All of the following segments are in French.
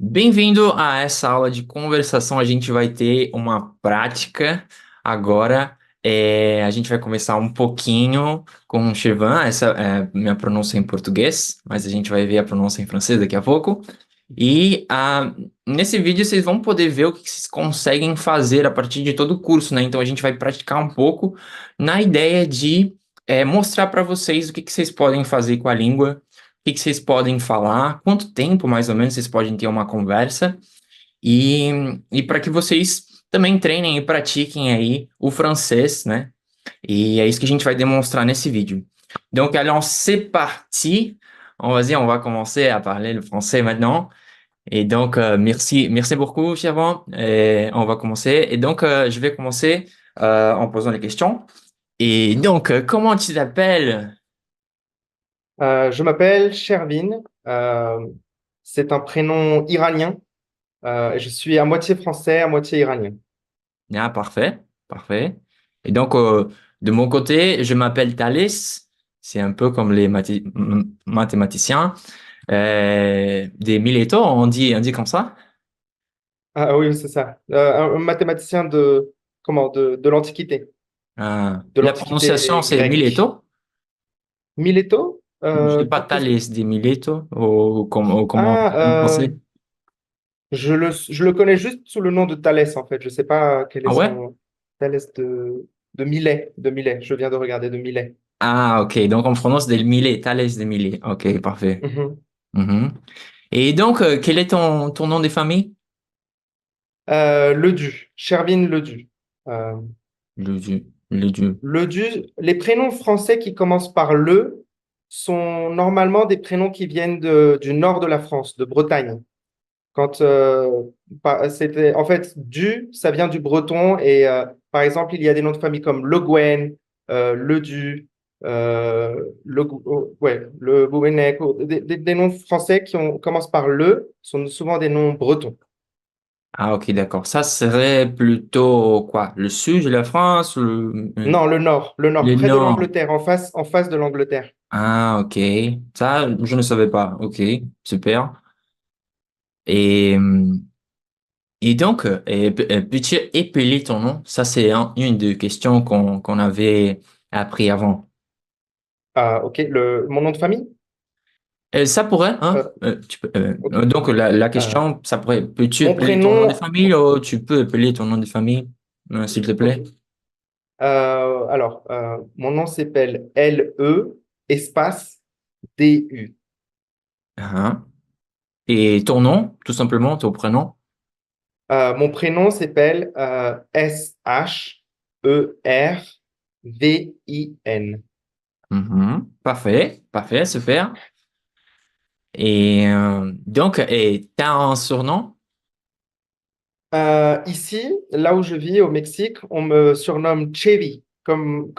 Bem-vindo a essa aula de conversação. A gente vai ter uma prática agora. A gente vai começar um pouquinho com o Chirvan. Essa é minha pronúncia em português, mas a gente vai ver a pronúncia em francês daqui a pouco. E nesse vídeo vocês vão poder ver o que vocês conseguem fazer a partir de todo o curso, né? Então a gente vai praticar um pouco na ideia de mostrar para vocês o que vocês podem fazer com a língua, que vocês podem falar, quanto tempo mais ou menos vocês podem ter uma conversa, e, e para que vocês também treinem e pratiquem aí o francês, né? E é isso que a gente vai demonstrar nesse vídeo. Donc, alors, c'est parti. On va commencer à parler le français maintenant. Et donc, merci beaucoup, Chirvan. Et on va commencer. Et donc, je vais commencer en posant les questions. Et donc, comment tu t'appelles? Je m'appelle Shervin. C'est un prénom iranien. Et je suis à moitié français, à moitié iranien. Ah, parfait, parfait. Et donc, de mon côté, je m'appelle Thalès. C'est un peu comme les mathématiciens. Des Mileto, on dit comme ça. Ah oui, c'est ça. Un mathématicien de l'Antiquité, de La prononciation, l'Antiquité c'est grecque. Mileto. Mileto? Je sais pas Thalès, des Mileto, ou comment Ah, en français. je le connais juste sous le nom de Thalès, en fait. Je ne sais pas quel est Ah ouais? son... Thalès de Milet, de Milet. Je viens de regarder de Milet. Ah, ok. Donc, on prononce des Millet, Thalès des Millet. Ok, parfait. Mhm. Mhm. Et donc, quel est ton nom de famille? Ledu, Shervin Ledu. Le Dieu. Les prénoms français qui commencent par le sont normalement des prénoms qui viennent du nord de la France, de Bretagne. Quand en fait ça vient du breton et par exemple il y a des noms de famille comme Le Gouen, Le Du, Le Gouenec, des noms français commencent par le sont souvent des noms bretons. Ah, ok, d'accord. Ça serait plutôt quoi? Le sud de la France, Non, le nord, le près de nord. l'Angleterre, en face de l'Angleterre. Ah, ok. Ça, je ne savais pas. Ok, super. Et, et donc, peux-tu épeler ton nom? Ça, c'est une des questions qu'on avait appris avant. Ah, ok, mon nom de famille? Ça pourrait, hein? Euh, ok. Donc, la Euh, question, ça pourrait, peux-tu Mon épeler ton nom de prénom, famille ou tu peux épeler ton nom de famille, s'il te ok. plaît? Mon nom s'appelle L-E, espace D-U. Ah. Et ton nom, tout simplement, ton prénom? Mon prénom s'appelle S-H-E-R-V-I-N. Mhm. Parfait, parfait, super. Et donc, t'as un surnom? Ici, là où je vis, au Mexique, on me surnomme Chevy, comme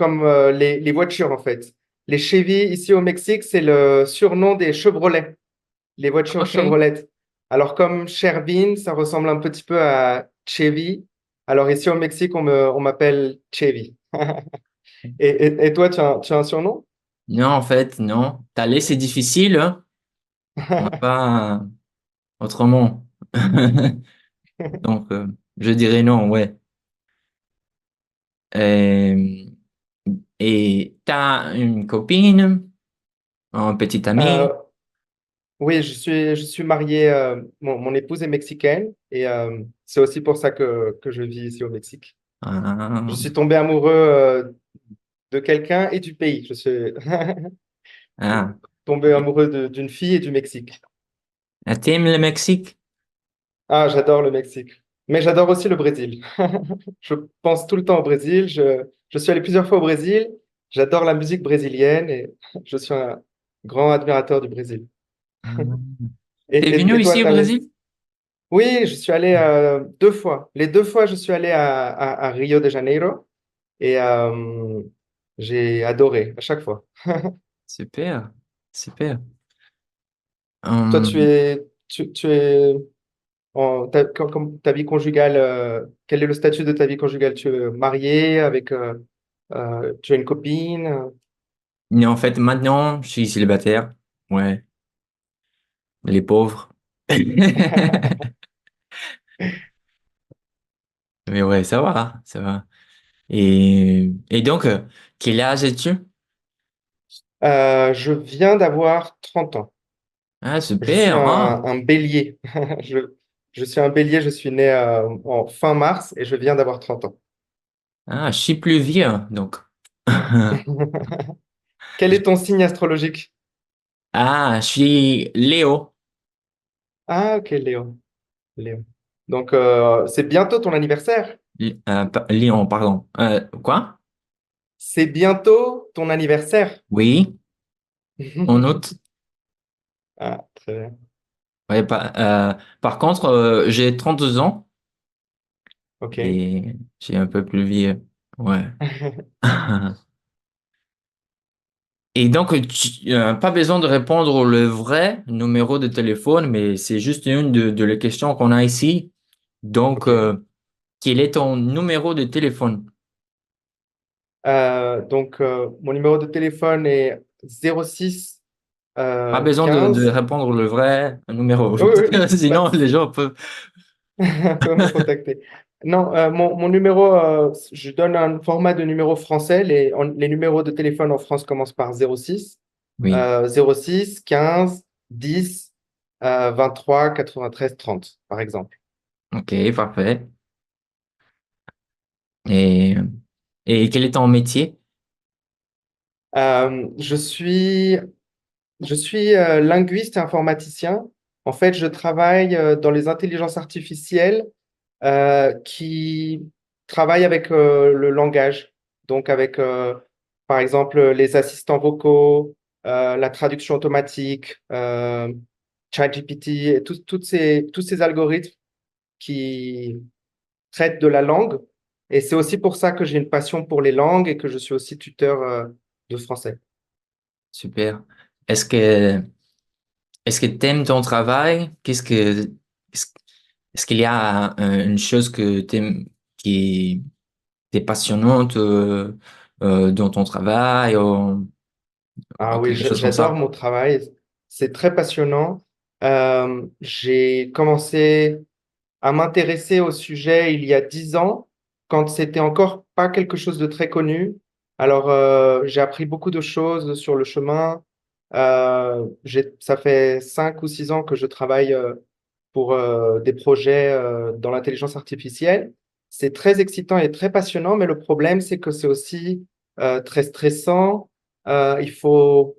les voitures en fait. Les Chevy, ici au Mexique, c'est le surnom des Chevrolet, les voitures Ok. Chevrolet. Alors comme Shervin, ça ressemble un petit peu à Chevy. Alors ici au Mexique, on m'appelle Chevy. Et toi, tu as un surnom? Non, en fait, non. T'as c'est difficile, hein. On va pas autrement. Donc, je dirais non, ouais. Euh, et t'as une copine, un petit Euh, ami? oui, je suis marié, mon épouse est mexicaine et c'est aussi pour ça que je vis ici au Mexique. Je Ah, suis tombé amoureux de quelqu'un et du pays. Je suis ah. tombé amoureux d'une fille et du Mexique. T'aimes le Mexique? Ah, j'adore le Mexique. Mais j'adore aussi le Brésil. Je pense tout le temps au Brésil. Je suis allé plusieurs fois au Brésil. J'adore la musique brésilienne et je suis un grand admirateur du Brésil. Ah. T'es venu Et toi, ici au Thalès? Brésil? Oui, je suis allé deux fois. Les deux fois, je suis allé à Rio de Janeiro et j'ai adoré à chaque fois. Super, super. Toi, Hum, tu es ta vie conjugale, quel est le statut de ta vie conjugale? Tu es marié avec, tu as une copine? mais en fait, maintenant, je suis célibataire. Ouais, les pauvres. Mais ouais, ça va, ça va. Et donc, quel âge es-tu? Je viens d'avoir 30 ans. Ah, Je suis super. Ah, un bélier. Je, je suis un bélier, je suis né en fin mars et je viens d'avoir 30 ans. ah, je suis plus vieux, donc. Quel est ton signe astrologique? Ah, je suis Léo. Ah, ok, Léo. Léo. Donc, c'est bientôt ton anniversaire. Lion, pardon. Quoi? C'est bientôt ton anniversaire. Oui, en août. Ah, très bien. Ouais, par contre, j'ai 32 ans Ok. et j'ai un peu plus vieux. Ouais. Et donc, tu pas besoin de répondre le vrai numéro de téléphone, mais c'est juste une de les questions qu'on a ici. Donc, Ok. quel est ton numéro de téléphone? Donc, mon numéro de téléphone est 06 Pas besoin de 15. répondre le vrai numéro. Oui, oui, bah, Sinon, les gens peuvent. peut me contacter. Non, mon numéro, je donne un format de numéro français. Les numéros de téléphone en France commencent par 06, Oui. 06 15 10 23 93 30, par exemple. Ok, parfait. Et, et quel est ton métier? Euh, je suis, je suis linguiste et informaticien. En fait, je travaille dans les intelligences artificielles qui travaillent avec le langage, donc avec, par exemple, les assistants vocaux, la traduction automatique, ChatGPT, et tous ces algorithmes qui traitent de la langue. Et c'est aussi pour ça que j'ai une passion pour les langues et que je suis aussi tuteur de français. Super. Est-ce que est-ce que t'aimes ton travail? Est-ce, est-ce qu'il y a une chose que t'aimes qui t'est passionnante dans ton travail Ah ou oui, quelque chose comme j'adore ça? mon travail. C'est très passionnant. J'ai commencé à m'intéresser au sujet il y a 10 ans, quand c'était encore pas quelque chose de très connu. Alors, j'ai appris beaucoup de choses sur le chemin. Ça fait 5 ou 6 ans que je travaille pour des projets dans l'intelligence artificielle. C'est très excitant et très passionnant, mais le problème, c'est que c'est aussi très stressant. Il faut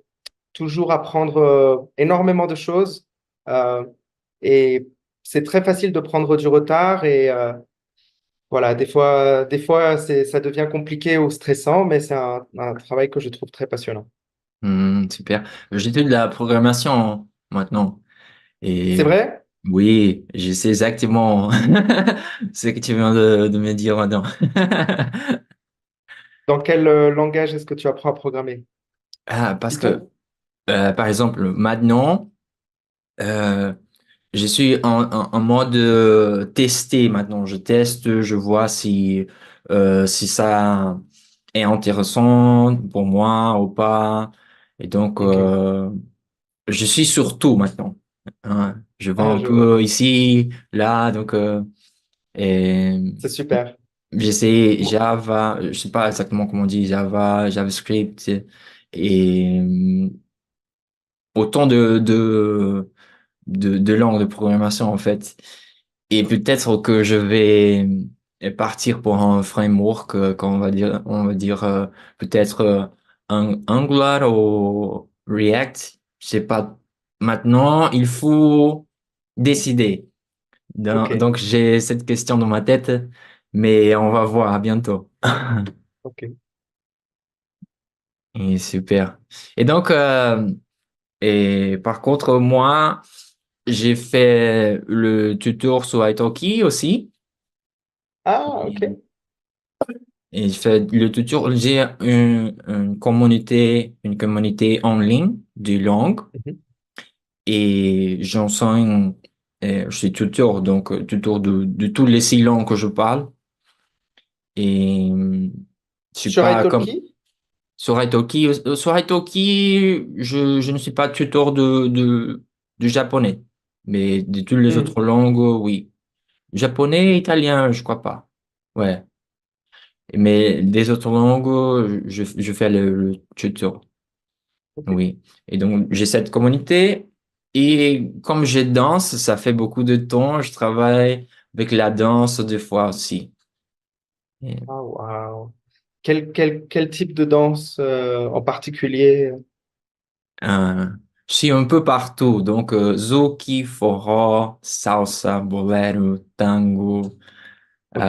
toujours apprendre énormément de choses. Euh, et c'est très facile de prendre du retard et voilà, ça devient compliqué ou stressant, mais c'est un travail que je trouve très passionnant. Super. J'étudie de la programmation maintenant. C'est Et vrai? oui, je sais exactement ce que tu viens de me dire maintenant. Dans quel langage est-ce que tu apprends à programmer? Ah, parce que, Python? par exemple, maintenant, euh, je suis en mode tester maintenant. Je teste, je vois si ça est intéressant pour moi ou pas. Et donc, Ok. je suis sur tout maintenant. Hein. Je vois Ah, un je vois. peu ici, là, donc, et C'est super. j'essaie Mo- Java, je sais pas exactement comment on dit Java, JavaScript et autant de langues de programmation en fait. Et peut-être que je vais partir pour un framework, on va dire peut-être un Angular ou React. Je sais pas. Maintenant, il faut décider. Ok, Donc, j'ai cette question dans ma tête, mais on va voir à bientôt. ok. Et super. Et donc, et par contre, moi, j'ai fait le tuteur sur Italki aussi. Ah, ok. Et je fais le tuteur. J'ai une communauté en ligne de langue Mhm. et j'enseigne, je suis tuteur, donc tuteur de toutes les 6 langues que je parle. Et je suis Sur pas comme Italki? sur Italki, je ne suis pas tuteur de japonais. Mais de toutes les Hmm. autres langues, oui. Japonais, italien, je crois pas. Ouais. Mais des autres langues, je fais le tuto. Ok. Oui. Et donc, j'ai cette communauté. Et comme je danse, ça fait beaucoup de temps. Je travaille avec la danse des fois aussi. Et, Ah, wow. Quel type de danse en particulier? euh, je suis un peu partout. Donc, zouk, forró, salsa, bolero, tango. Ok.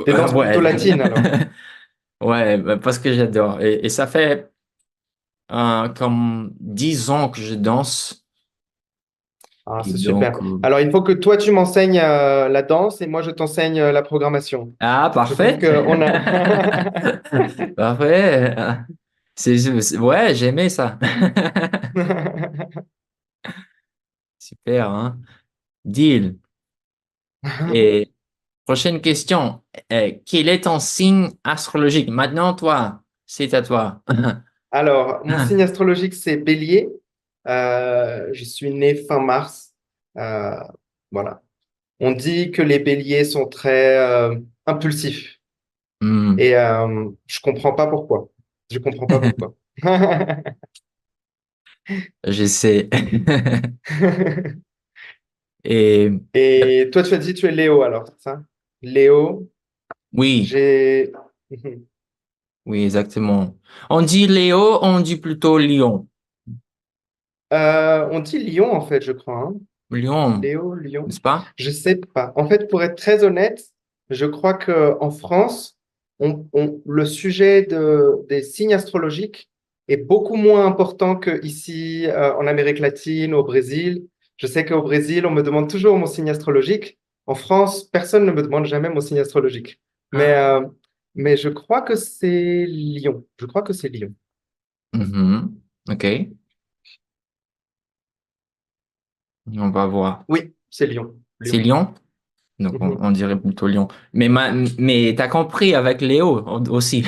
Des danses plutôt Ouais. latines alors. Ouais, bah, parce que j'adore. Et ça fait comme 10 ans que je danse. Ah, Et c'est donc, super. Alors, il faut que toi, tu m'enseignes la danse et moi, je t'enseigne la programmation. ah, Je pense parfait. qu'on a... Parfait. Ouais, j'aimais ça. Super, hein? Deal. Et prochaine question. Quel est ton signe astrologique? Maintenant, toi, c'est à toi. Alors, mon signe astrologique, c'est Bélier. Je suis né fin mars. Euh, voilà. On dit que les béliers sont très impulsifs Hmm, et je comprends pas pourquoi. Je comprends pas pourquoi. j'essaie. Et Et toi, tu as dit tu es Léo alors, c'est ça? Léo, oui, j'ai... oui, exactement. On dit Léo, on dit plutôt Lion. On dit Lion en fait, je crois, hein. Lion, Léo, Lion. n'est-ce pas? Je sais pas. En fait, pour être très honnête, je crois que en France, le sujet des signes astrologiques est beaucoup moins important que ici en Amérique latine, au Brésil. Je sais qu'au Brésil, on me demande toujours mon signe astrologique. En France, personne ne me demande jamais mon signe astrologique. Mais, Ah. euh, mais je crois que c'est Lion. Je crois que c'est Lion. Mhm. OK, on va voir. Oui, c'est Lion. C'est Lion. Lion? Donc, Mhm. on dirait plutôt Lion. Mais t'as compris avec Léo aussi.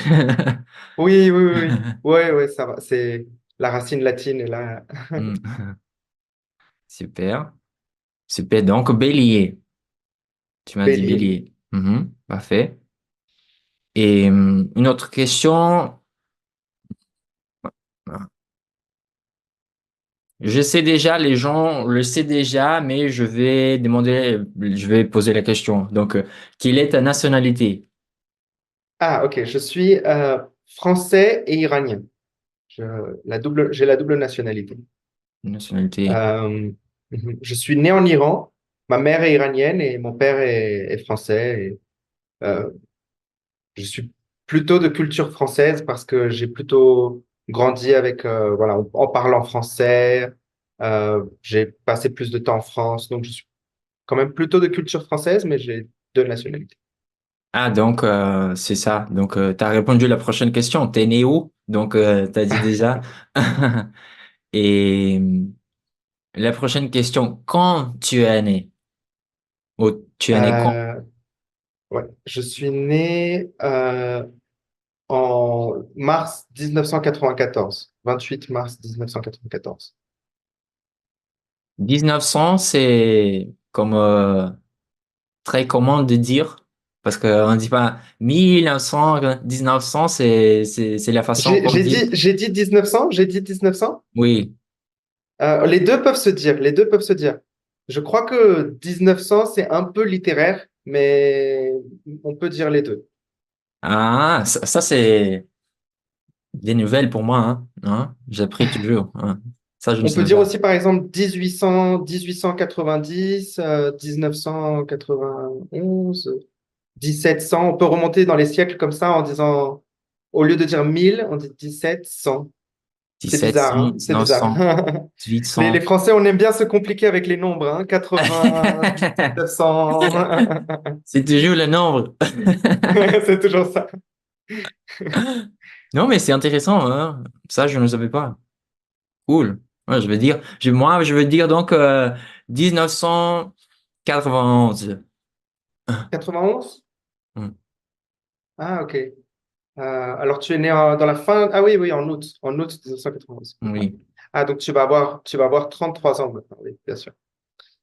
Oui, oui, oui, oui. Ouais, ouais, ça va. C'est la racine latine est là. Hmm. Super. Super. Donc, Bélier. Tu m'as dit Bélier. Bélier. Mhm. Parfait. Et une autre question. Je sais déjà, les gens le savent déjà, mais je vais poser la question. Donc, quelle est ta nationalité? Ah, ok. Je suis français et iranien. J'ai la double nationalité. Nationalité. Euh, je suis né en Iran. Ma mère est iranienne et mon père est français. Euh, je suis plutôt de culture française parce que j'ai plutôt grandi avec, voilà, en parlant français. J'ai passé plus de temps en France, donc je suis quand même plutôt de culture française, mais j'ai deux nationalités. Ah, donc, c'est ça. Donc, tu as répondu à la prochaine question. T'es né où? Donc, tu as dit déjà. Et la prochaine question, quand tu es né? Ou tu es né quand? Euh, ouais, je suis né en mars 1994, 28 mars 1994. 1900, c'est comme très commun de dire. Parce qu'on ne dit pas 1900, 1900, c'est la façon qu'on dit. J'ai dit 1900, j'ai dit 1900. Oui. Les deux peuvent se dire, les deux peuvent se dire. Je crois que 1900, c'est un peu littéraire, mais on peut dire les deux. Ah, ça, c'est des nouvelles pour moi, hein. Hein? J'appris toujours, hein. Ça, je ne On peut savais dire pas. aussi, par exemple, 1800, 1890, 1991, 1700. On peut remonter dans les siècles comme ça en disant, au lieu de dire 1000, on dit 1700. C'est bizarre, 1700, hein? C'est bizarre. 900, Les 800. Français, on aime bien se compliquer avec les nombres, hein? 80, 900. C'est toujours le nombre. C'est toujours ça. Non, mais c'est intéressant, hein. Ça, je ne savais pas. Cool. Ouais, moi, je veux dire donc 1991. 91? Hmm, Ah, ok. Alors, tu es né dans la fin. Ah oui, oui, en août 1991. oui. Ah, donc tu vas avoir 33 ans maintenant, oui, bien sûr.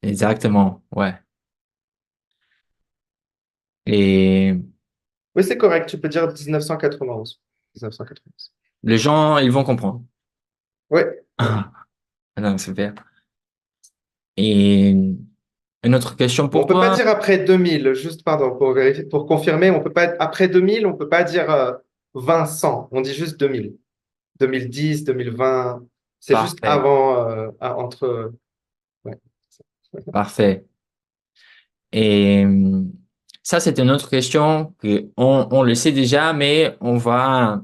exactement, ouais. Et Oui, c'est correct, tu peux dire 1991. 1991. les gens, ils vont comprendre. Oui, oui. Donc, super. Et une autre question On pour peut pas toi? dire après 2000, juste pardon, pour vérifier, pour confirmer, on peut pas, après 2000, on peut pas dire Vincent, on dit juste 2000. 2010, 2020, c'est juste Parfait, avant, entre. Ouais. parfait. Et ça, c'est une autre question que on le sait déjà, mais on va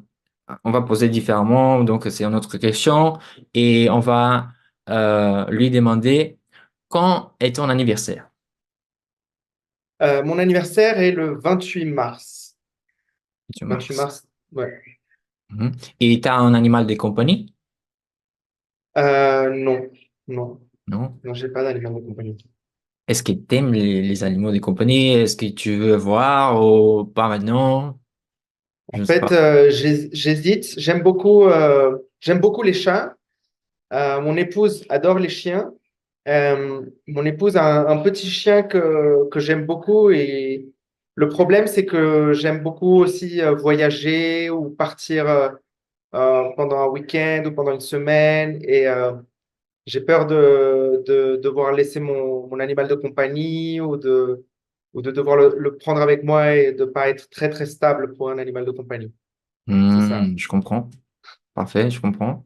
poser différemment. Donc, c'est une autre question et on va lui demander quand est ton anniversaire? Mon anniversaire est le 28 mars. Tu 28 mars. mars, ouais. Mhm. Et tu as un animal de compagnie? Non, non, Non? non, j'ai pas d'animal de compagnie. Est-ce que tu aimes les animaux de compagnie? Est-ce que tu veux voir ou pas maintenant? En Je ne sais fait, pas. j'hésite. J'aime beaucoup les chats. Mon épouse adore les chiens. Mon épouse a un petit chien que j'aime beaucoup et le problème, c'est que j'aime beaucoup aussi voyager ou partir pendant un week-end ou pendant une semaine et j'ai peur de devoir laisser mon animal de compagnie ou de devoir le prendre avec moi et de pas être très très stable pour un animal de compagnie. C'est ça. Je comprends. Parfait, je comprends.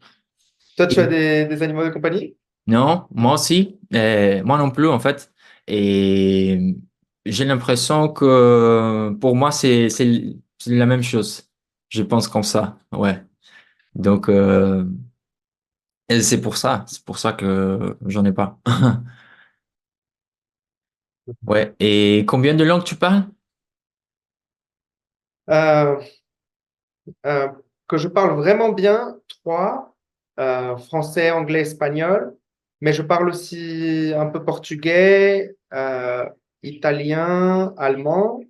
Toi, tu as des animaux de compagnie? Non, moi aussi, moi non plus en fait. Et j'ai l'impression que pour moi c'est la même chose. Je pense comme ça, ouais. Donc et c'est pour ça que j'en ai pas. Ouais. Et combien de langues tu parles? Euh, euh, que je parle vraiment bien, trois, français, anglais, espagnol, mais je parle aussi un peu portugais, italien, allemand,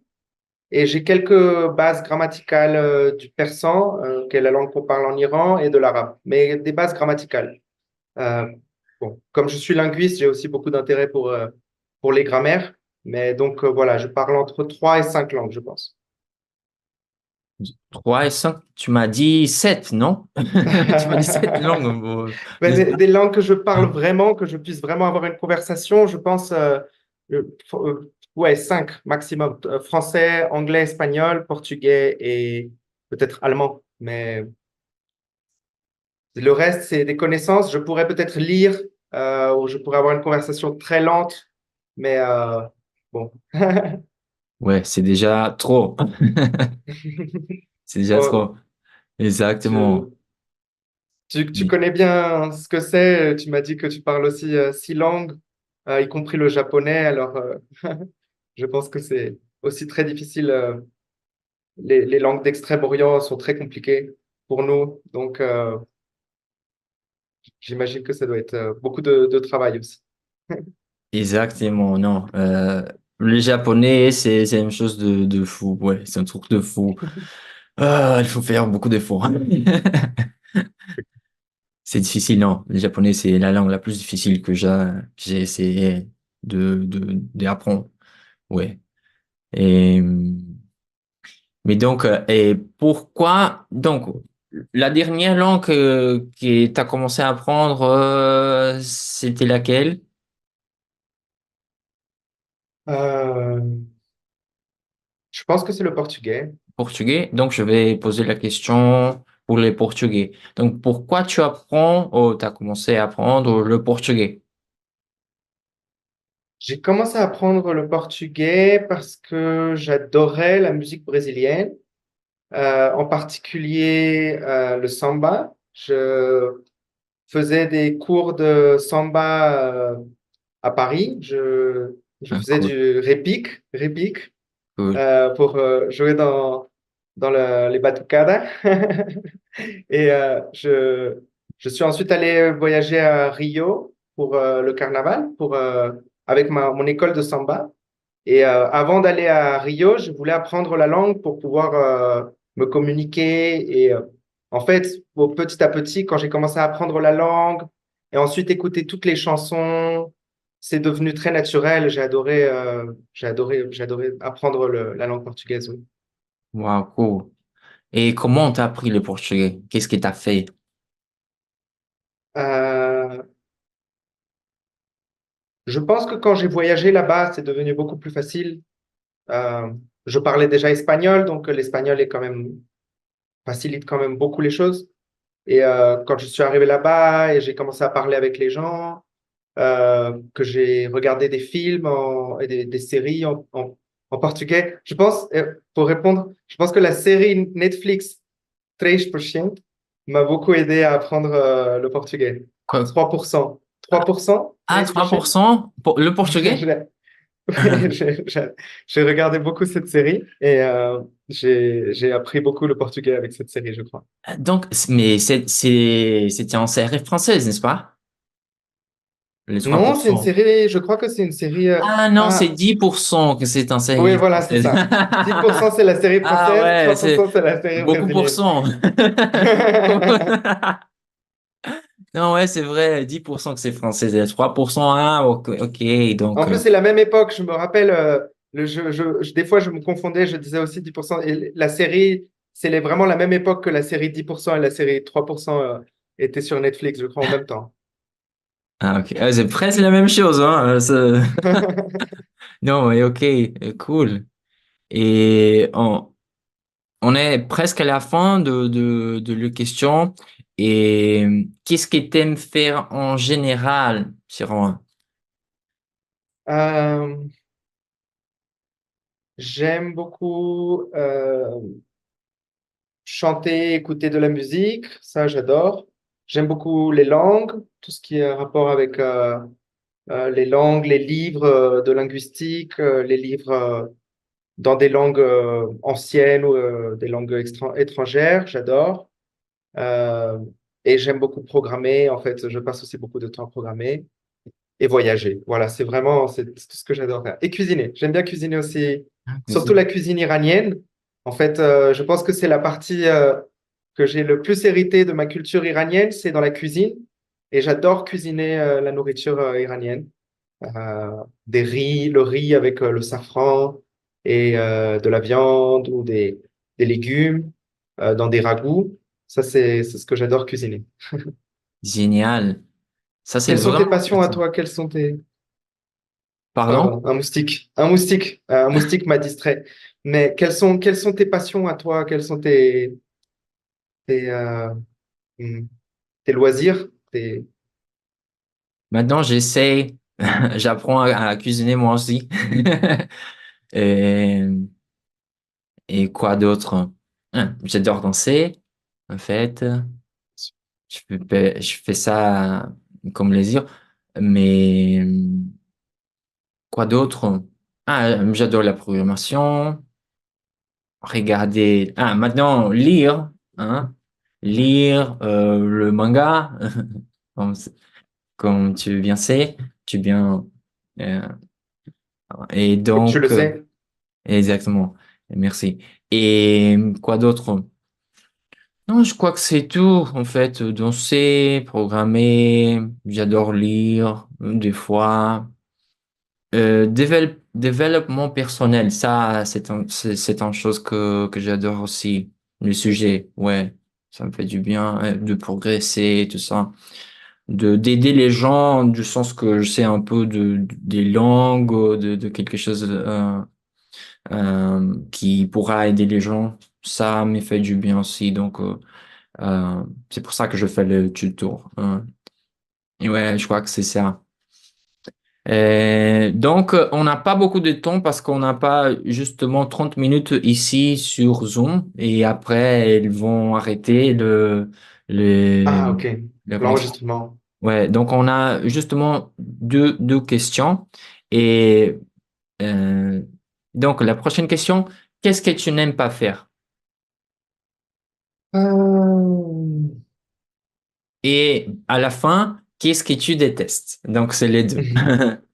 et j'ai quelques bases grammaticales du persan, qui est la langue qu'on parle en Iran, et de l'arabe, mais des bases grammaticales. Euh, bon, comme je suis linguiste, j'ai aussi beaucoup d'intérêt pour les grammaires, mais donc voilà, je parle entre 3 et 5 langues, je pense. Trois et cinq. Tu m'as dit sept, non? Tu m'as dit sept langues. Bon, Mais des langues que je parle vraiment, que je puisse vraiment avoir une conversation, je pense, ouais, 5 maximum. Français, anglais, espagnol, portugais et peut-être allemand. Mais le reste, c'est des connaissances. Je pourrais peut-être lire ou je pourrais avoir une conversation très lente, mais bon. ouais, c'est déjà trop. C'est déjà Oh, trop. Exactement. tu, tu connais bien ce que c'est. Tu m'as dit que tu parles aussi 6 langues, y compris le japonais. Alors, je pense que c'est aussi très difficile. Les langues d'Extrême-Orient sont très compliquées pour nous. Donc, j'imagine que ça doit être beaucoup de travail aussi. Exactement, non. Le japonais, c'est une chose de fou. Ouais, c'est un truc de fou. Ah, il faut faire beaucoup d'efforts. C'est difficile, non. Le japonais, c'est la langue la plus difficile que j'ai essayé d'apprendre. Ouais. Et, mais donc, et pourquoi, donc, la dernière langue que tu as commencé à apprendre, c'était laquelle? Euh, je pense que c'est le portugais. Portugais. Donc, je vais poser la question pour les Portugais. Donc, pourquoi tu apprends, ou tu as commencé à apprendre le portugais? J'ai commencé à apprendre le portugais parce que j'adorais la musique brésilienne, en particulier le samba. Je faisais des cours de samba à Paris. Je Ah, faisais cool, du repique cool. pour jouer dans les batucadas. Et je suis ensuite allé voyager à Rio pour le carnaval, avec mon école de samba. Et avant d'aller à Rio, je voulais apprendre la langue pour pouvoir me communiquer. Et en fait, petit à petit, quand j'ai commencé à apprendre la langue et ensuite écouter toutes les chansons, c'est devenu très naturel. J'ai adoré apprendre la langue portugaise. Oui. Wow, cool. Et comment t'as appris le portugais? Qu'est-ce que t'as fait? Euh, je pense que quand j'ai voyagé là-bas, c'est devenu beaucoup plus facile. Euh, je parlais déjà espagnol, donc l'espagnol est quand même facilite quand même beaucoup les choses. Et quand je suis arrivé là-bas et j'ai commencé à parler avec les gens, que j'ai regardé des films et des séries en portugais, je pense, pour répondre, je pense que la série Netflix 3% m'a beaucoup aidé à apprendre le portugais. Quoi? 3%. 3%, Ah, 3%. 3% pour le portugais? Je oui, j'ai regardé beaucoup cette série et j'ai appris beaucoup le portugais avec cette série, je crois. Donc, mais c'était en série française, n'est-ce pas? Les Non, c'est une 3%. série, je crois que c'est une série. Ah non, c'est Ah, 10% que c'est en oui, série voilà, c'est française. ça. 10% c'est la série Ah française, ouais, c'est 3% c'est la série beaucoup pour brésilienne. cent. Non, ouais, c'est vrai, 10% que c'est français, et 3%, ah, ok, ok, En donc, plus, c'est la même époque. Je me rappelle, des fois, je me confondais, je disais aussi 10%. Et la série, vraiment la même époque que la série 10% et la série 3% étaient sur Netflix, je crois, en même temps. ah, ok. C'est presque la même chose, hein. Non, ouais, ok, cool. Et on est presque à la fin de la question. Et qu'est-ce que tu aimes faire en général, Siron? Euh, j'aime beaucoup chanter, écouter de la musique, ça j'adore. J'aime beaucoup les langues, tout ce qui est rapport avec les langues, les livres de linguistique, les livres dans des langues anciennes ou des langues étrangères, j'adore. Euh, et j'aime beaucoup programmer, en fait, je passe aussi beaucoup de temps à programmer et voyager. Voilà, c'est tout ce que j'adore faire. Et cuisiner, j'aime bien cuisiner aussi, Ah, surtout la cuisine iranienne. En fait, je pense que c'est la partie que j'ai le plus hérité de ma culture iranienne, c'est dans la cuisine. Et j'adore cuisiner la nourriture iranienne. Euh, le riz avec le safran et de la viande ou des légumes dans des ragoûts. Ça, c'est ce que j'adore cuisiner. Génial. Ça, c'est Quelles sont tes vraiment passions à intéressant. toi? Quelles sont tes... Pardon? Pardon, un moustique. Un moustique m'a distrait. Mais quelles sont tes passions à toi? Quels sont tes, hmm, tes loisirs? Maintenant, j'essaie, j'apprends à cuisiner moi aussi. Et, et quoi d'autre? J'adore danser, en fait. Je fais ça comme plaisir. Mais quoi d'autre? Ah, j'adore la programmation. Regarder. Ah, maintenant, lire. Hein? Lire le manga. Comme, comme tu bien sais. Tu bien. euh, et Je le donc, sais. exactement. Merci. Et quoi d'autre? Non, je crois que c'est tout, en fait. Danser, programmer, j'adore lire, des fois. Développement personnel, ça, c'est une chose que j'adore aussi. Le sujet, ouais. Ça me fait du bien de progresser, tout ça. D'aider les gens, du sens que je sais un peu des langues, de quelque chose qui pourra aider les gens. Ça me fait du bien aussi. Donc, c'est pour ça que je fais le tuto. Hein. Et ouais, je crois que c'est ça. Donc, on n'a pas beaucoup de temps parce qu'on n'a pas justement 30 minutes ici sur Zoom et après, ils vont arrêter le, Ah, ok. l'enregistrement. L'enregistrement. Ouais, donc on a justement deux questions. Et euh, donc, la prochaine question, qu'est-ce que tu n'aimes pas faire? Euh, Et à la fin, qu'est-ce que tu détestes? Donc, c'est les deux.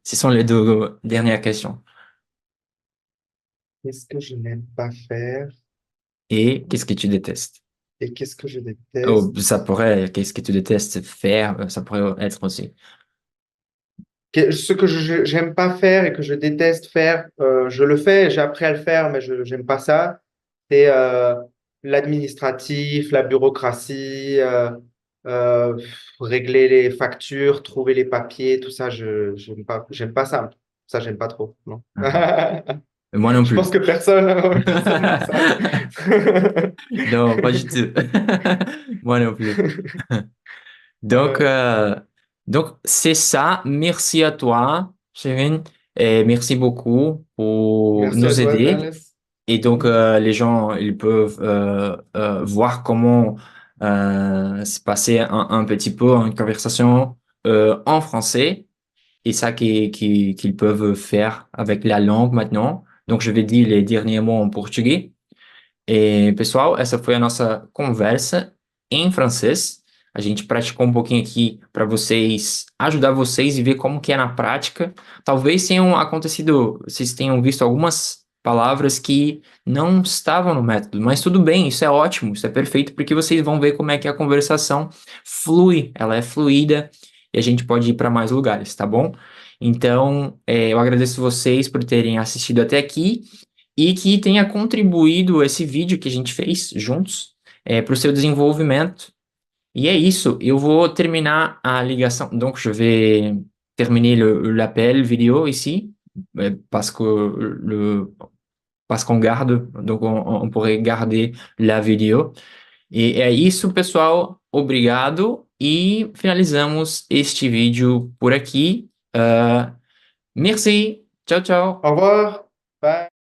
Ce sont les deux dernières questions. Qu'est-ce que je n'aime pas faire Et qu'est-ce que tu détestes? et qu'est-ce que je Oh, déteste? ça pourrait, qu'est-ce que tu détestes faire? Ça pourrait être aussi. Ce que je j'aime pas faire et que je déteste faire, je le fais, j'ai appris à le faire, mais je j'aime pas ça. C'est l'administratif, la bureaucratie, régler les factures, trouver les papiers, tout ça, je j'aime pas ça. Ça, j'aime pas trop, non. Ah. Moi non Je pense plus. que personne n'aime ça. Non, pas du tout. Moi non plus. Donc, Ouais. c'est ça. Merci à toi, Chérine, et merci beaucoup pour Merci à nous toi, aider. Thales. Et donc, les gens, ils peuvent voir comment se passer un petit peu une conversation en français et ça qu'ils peuvent faire avec la langue maintenant. Donc, je vais dire les derniers mots en português. E, pessoal, essa foi a nossa conversa em francês. A gente praticou um pouquinho aqui para vocês, ajudar vocês e ver como que é na prática. Talvez tenham acontecido, vocês tenham visto algumas palavras que não estavam no método, mas tudo bem, isso é ótimo, isso é perfeito, porque vocês vão ver como é que a conversação flui, ela é fluida e a gente pode ir para mais lugares, tá bom? Então, eu agradeço vocês por terem assistido até aqui e que tenha contribuído esse vídeo que a gente fez juntos para o seu desenvolvimento. E é isso, eu vou terminar a ligação. Donc, je vais terminer l'appel vidéo ici, parce que parce qu'on garde, donc on pourrait garder la vidéo. E é isso, pessoal. Obrigado. E finalizamos este vídeo por aqui. Merci. Tchau, Au tchau. revoir. Bye.